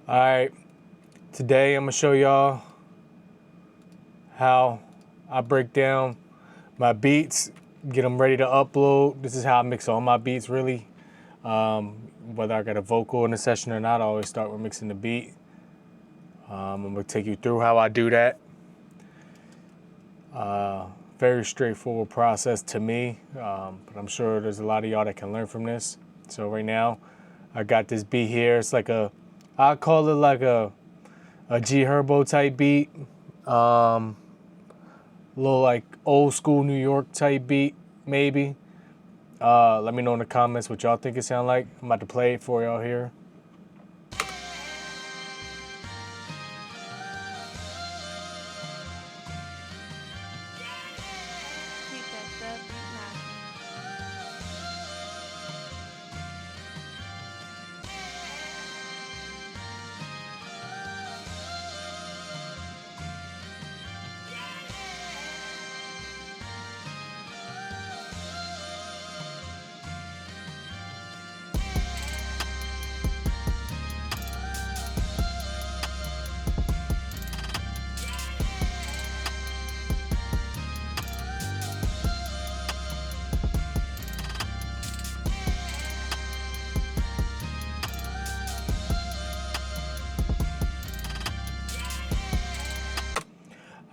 All right, today I'm gonna show y'all how I break down my beats, get them ready to upload. This is how I mix all my beats really. Whether I got a vocal in the session or not, I always start with mixing the beat. I'm gonna take you through how I do that. Very straightforward process to me, but I'm sure there's a lot of y'all that can learn from this. So right now, I got this beat here. It's like I call it like a G Herbo type beat. Little like old school New York type beat, maybe. Let me know in the comments what y'all think it sound like. I'm about to play it for y'all here.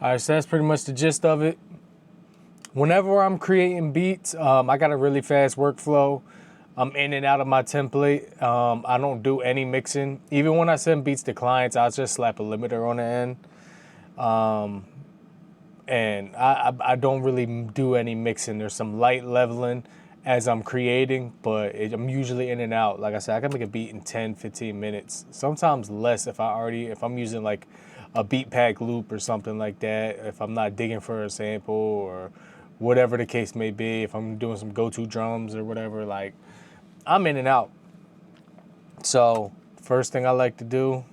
All right, so that's pretty much the gist of it. Whenever I'm creating beats, I got a really fast workflow. I'm in and out of my template. I don't do any mixing. Even when I send beats to clients, I'll just slap a limiter on the end. And I don't really do any mixing. There's some light leveling as I'm creating, but I'm usually in and out. Like I said, I can make a beat in 10, 15 minutes, sometimes less if I'm using like a beat pack loop or something like that, if I'm not digging for a sample or whatever the case may be, if I'm doing some go-to drums or whatever, like I'm in and out. So first thing I like to do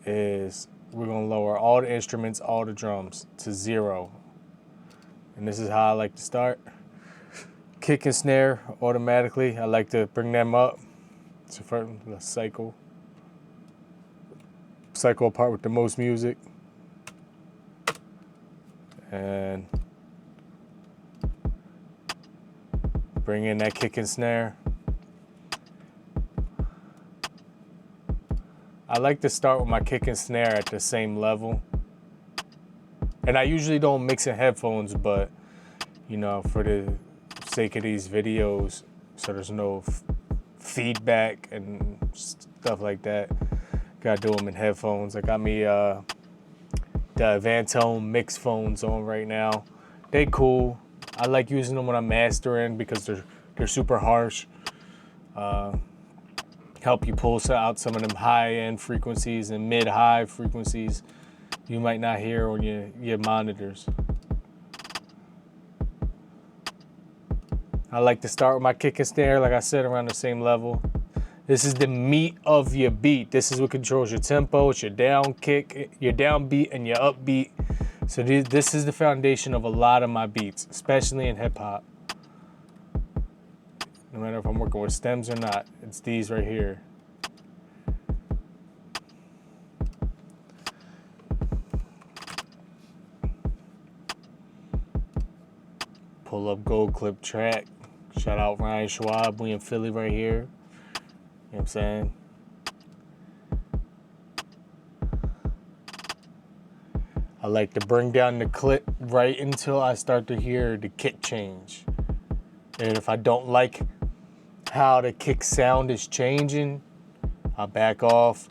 is we're gonna lower all the instruments, all the drums to 0. And this is how I like to start. Kick and snare automatically, I like to bring them up. So first, the cycle part with the most music. And bring in that kick and snare. I like to start with my kick and snare at the same level. And I usually don't mix in headphones, but you know, for the sake of these videos, so there's no feedback and stuff like that, gotta do them in headphones. I got me the Vantone mix phones on right now. They cool. I like using them when I'm mastering because they're super harsh. Help you pull out some of them high-end frequencies and mid-high frequencies you might not hear on your monitors. I like to start with my kick and snare, like I said, around the same level. This is the meat of your beat. This is what controls your tempo. It's your down kick, your down beat, and your up beat. So this is the foundation of a lot of my beats, especially in hip hop. No matter if I'm working with stems or not, it's these right here. Pull up gold clip track. Shout out Ryan Schwab. We in Philly right here. You know what I'm saying? I like to bring down the clip right until I start to hear the kick change. And if I don't like how the kick sound is changing, I'll back off.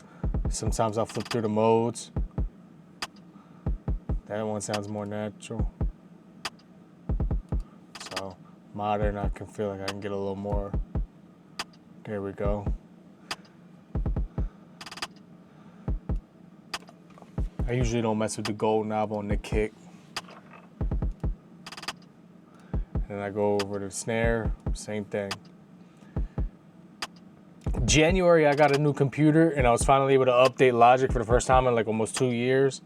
Sometimes I'll flip through the modes. That one sounds more natural. So modern, I can feel like I can get a little more. There we go. I usually don't mess with the gold knob on the kick. And then I go over to the snare, same thing. January, I got a new computer and I was finally able to update Logic for the first time in like almost 2 years.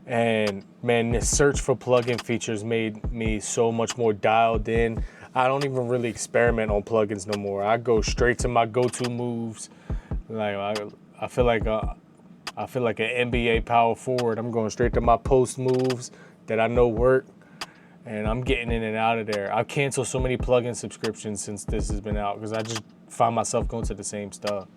And man, this search for plugin features made me so much more dialed in. I don't even really experiment on plugins no more. I go straight to my go-to moves. Like I feel like an NBA power forward. I'm going straight to my post moves that I know work, and I'm getting in and out of there. I've canceled so many plugin subscriptions since this has been out because I just find myself going to the same stuff.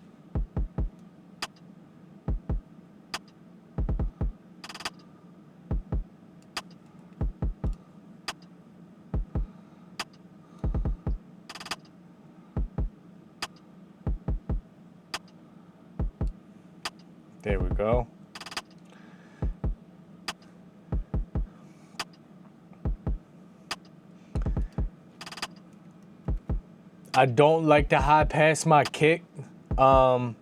There we go. I don't like to high pass my kick. The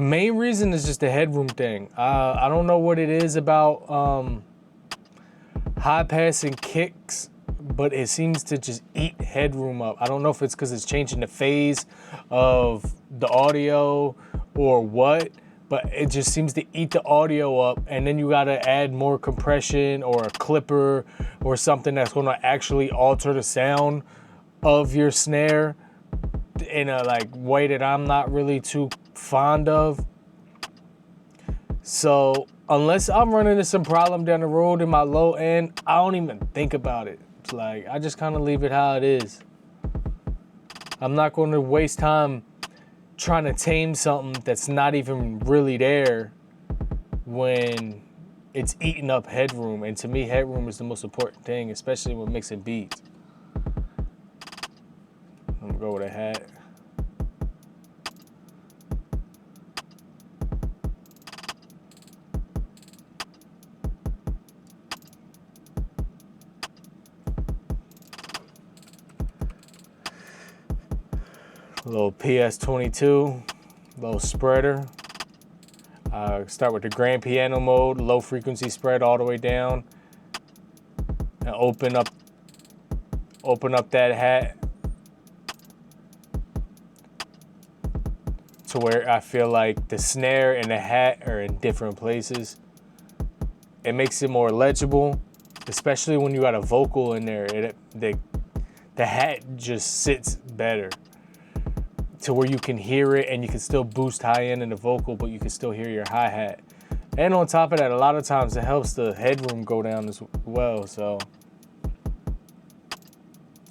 main reason is just the headroom thing. I don't know what it is about high passing kicks, but it seems to just eat headroom up. I don't know if it's because it's changing the phase of the audio or what, but it just seems to eat the audio up, and then you gotta add more compression or a clipper or something that's gonna actually alter the sound of your snare in a like way that I'm not really too fond of. So unless I'm running into some problem down the road in my low end, I don't even think about it. It's like I just kind of leave it how it is. I'm not going to waste time trying to tame something that's not even really there when it's eating up headroom. And to me, headroom is the most important thing, especially when mixing beats. I'm gonna go with a hat. A little PS22, little spreader. Start with the grand piano mode, low frequency spread all the way down, and open up that hat to where I feel like the snare and the hat are in different places. It makes it more legible, especially when you got a vocal in there. The hat just sits better to where you can hear it, and you can still boost high end in the vocal, but you can still hear your hi-hat. And on top of that, a lot of times it helps the headroom go down as well, so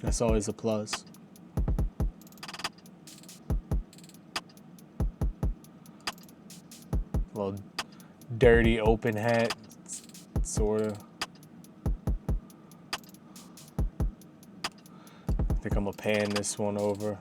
that's always a plus. A little dirty open hat, sorta. I think I'm gonna pan this one over.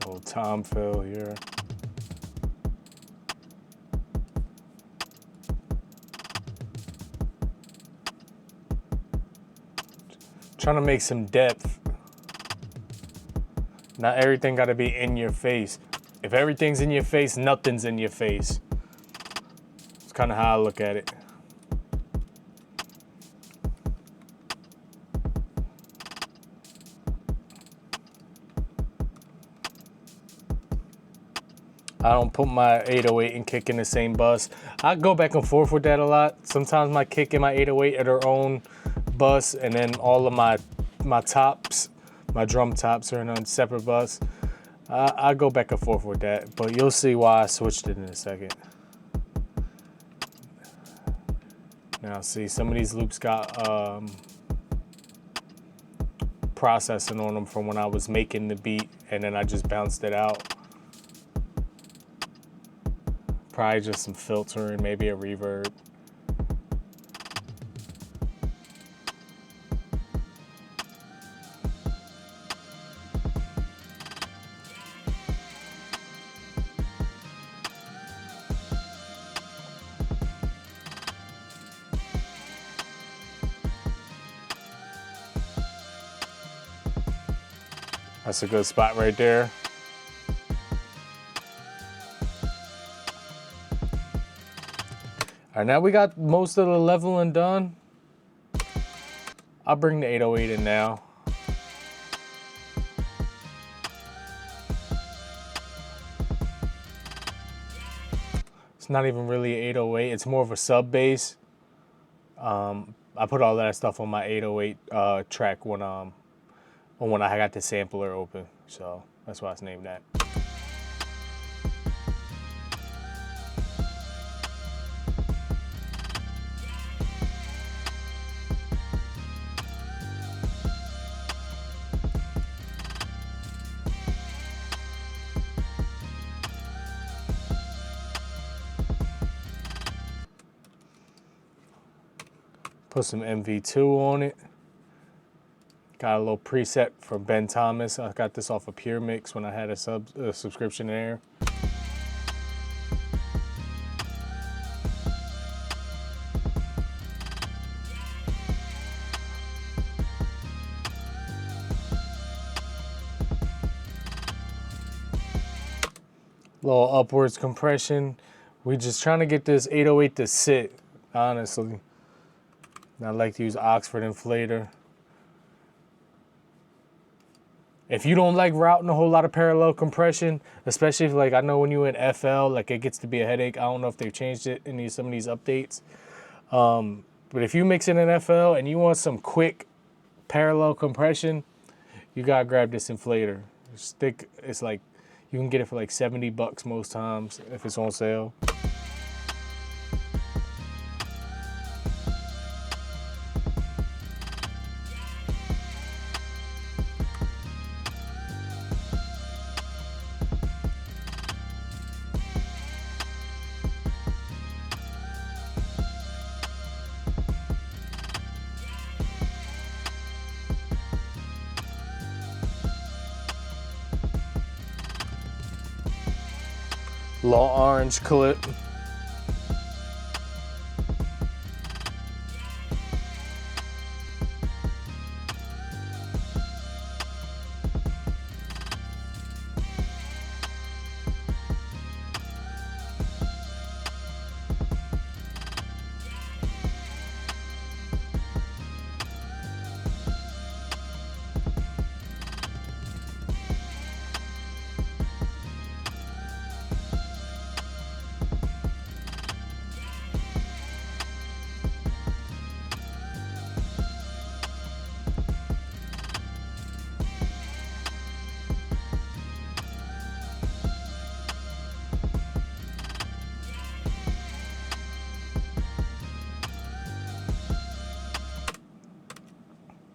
Little tom fill here. Trying to make some depth. Not everything got to be in your face. If everything's in your face, nothing's in your face. It's kind of how I look at it. I don't put my 808 and kick in the same bus. I go back and forth with that a lot. Sometimes my kick and my 808 are their own bus, and then all of my tops, my drum tops are in a separate bus. I go back and forth with that, but you'll see why I switched it in a second. Now see, some of these loops got processing on them from when I was making the beat, and then I just bounced it out. Probably just some filtering, maybe a reverb. That's a good spot right there. All right, now we got most of the leveling done. I'll bring the 808 in now. It's not even really 808, it's more of a sub bass. I put all that stuff on my 808 track when I got the sampler open, so that's why it's named that. Put some MV2 on it. Got a little preset from Ben Thomas. I got this off of Pure Mix when I had a subscription there. Little upwards compression. We just trying to get this 808 to sit, honestly. I like to use Oxford inflator. If you don't like routing a whole lot of parallel compression, especially if, like, I know when you're in FL, like, it gets to be a headache. I don't know if they've changed it in some of these updates. But if you mix it in FL and you want some quick parallel compression, you gotta grab this inflator. It's like, you can get it for like $70 most times if it's on sale. Little orange clip.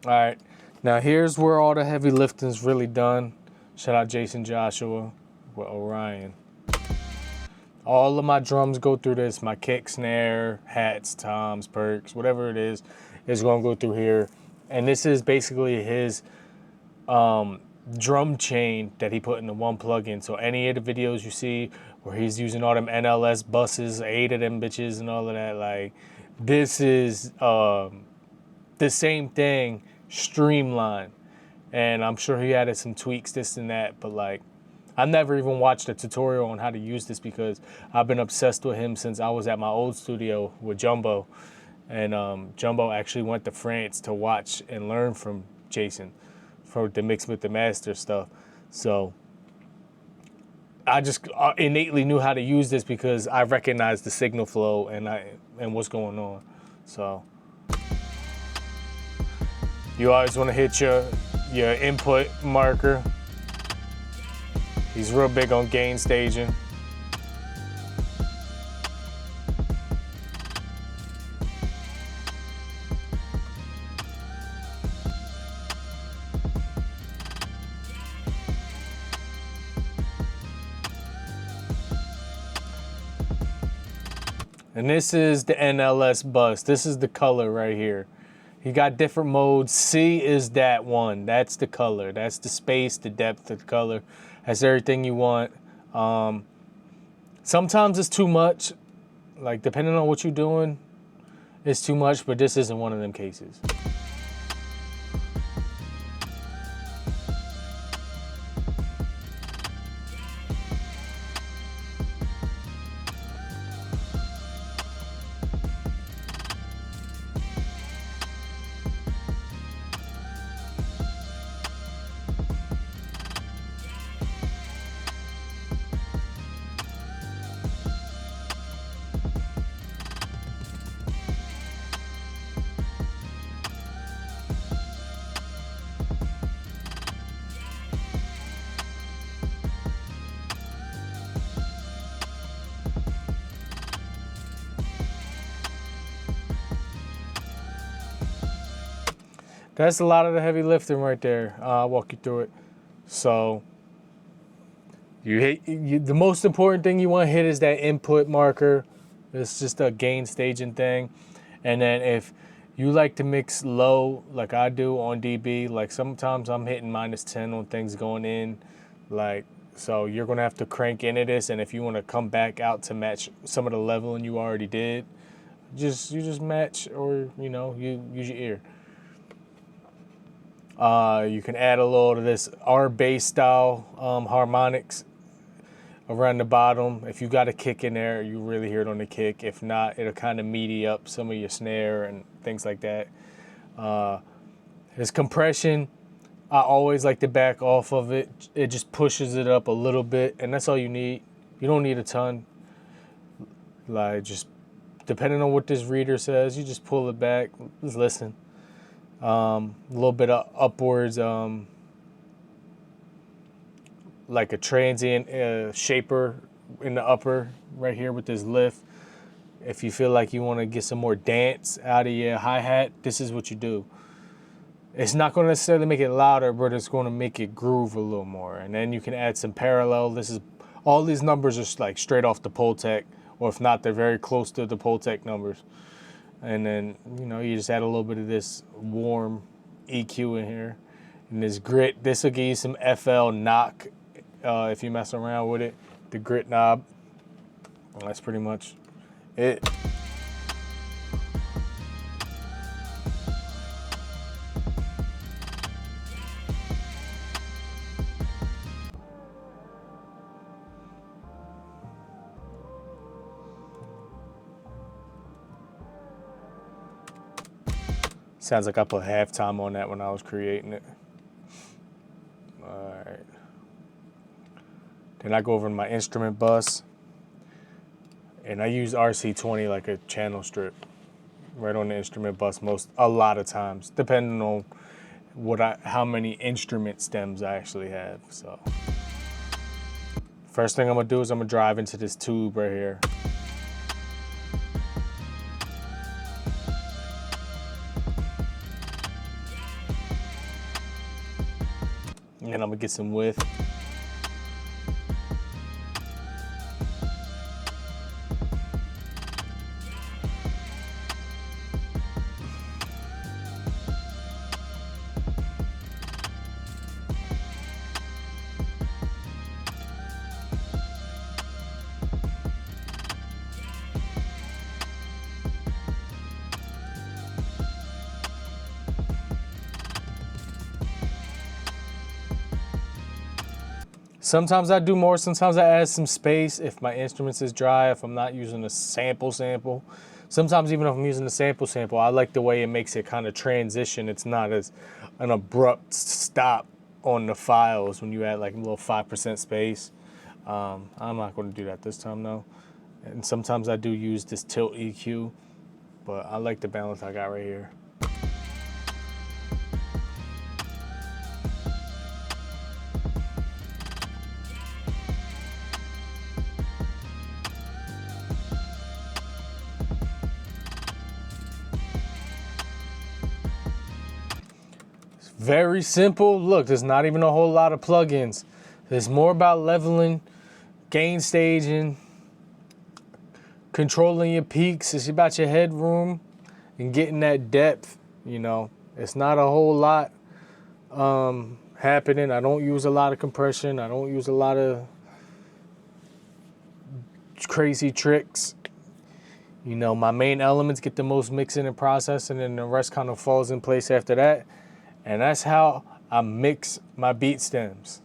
All right, now here's where all the heavy lifting's really done. Shout out Jason Joshua with Orion. All of my drums go through this. My kick, snare, hats, toms, perks, whatever it is gonna go through here. And this is basically his drum chain that he put in the one plugin. So any of the videos you see where he's using all them NLS buses, 8 of them bitches and all of that, like, this is the same thing, streamlined. And I'm sure he added some tweaks, this and that, but like, I never even watched a tutorial on how to use this because I've been obsessed with him since I was at my old studio with Jumbo. And Jumbo actually went to France to watch and learn from Jason for the mix with the master stuff. So I just innately knew how to use this because I recognized the signal flow and what's going on. So you always want to hit your input marker. He's real big on gain staging. And this is the NLS bus. This is the color right here. You got different modes. C is that one. That's the color. That's the space, the depth, the color. That's everything you want. Sometimes it's too much. Like, depending on what you're doing, it's too much, but this isn't one of them cases. That's a lot of the heavy lifting right there. I'll walk you through it. So the most important thing you want to hit is that input marker. It's just a gain staging thing. And then if you like to mix low like I do on DB, like sometimes I'm hitting -10 on things going in. Like, so you're going to have to crank into this. And if you want to come back out to match some of the leveling you already did, you just match, or, you know, you use your ear. You can add a little of this R bass style harmonics around the bottom. If you got a kick in there, you really hear it on the kick. If not, it'll kind of meaty up some of your snare and things like that. This compression, I always like to back off of it. It just pushes it up a little bit, and that's all you need. You don't need a ton. Like, just depending on what this reader says, you just pull it back. Just listen. A little bit of upwards, like a transient shaper in the upper right here with this lift. If you feel like you want to get some more dance out of your hi-hat, this is what you do. It's not going to necessarily make it louder, but it's going to make it groove a little more. And then you can add some parallel. This is, all these numbers are like straight off the Pultec, or if not, they're very close to the Pultec numbers. And then, you know, you just add a little bit of this warm EQ in here. And this grit, this will give you some FL knock if you mess around with it. The grit knob. Well, that's pretty much it. Sounds like I put halftime on that when I was creating it. All right. Then I go over to my instrument bus, and I use RC20 like a channel strip right on the instrument bus a lot of times, depending on how many instrument stems I actually have. So first thing I'm gonna do is I'm gonna drive into this tube right here. And then I'm gonna get some width. Sometimes I do more, sometimes I add some space if my instruments is dry, if I'm not using a sample. Sometimes even if I'm using a sample, I like the way it makes it kind of transition. It's not as an abrupt stop on the files when you add like a little 5% space. I'm not going to do that this time though. And sometimes I do use this tilt EQ, but I like the balance I got right here. Very simple. Look, there's not even a whole lot of plugins. There's more about leveling, gain staging, controlling your peaks. It's about your headroom and getting that depth. You know, it's not a whole lot happening. I don't use a lot of compression. I don't use a lot of crazy tricks. You know, my main elements get the most mixing and processing, and the rest kind of falls in place after that. And that's how I mix my beat stems.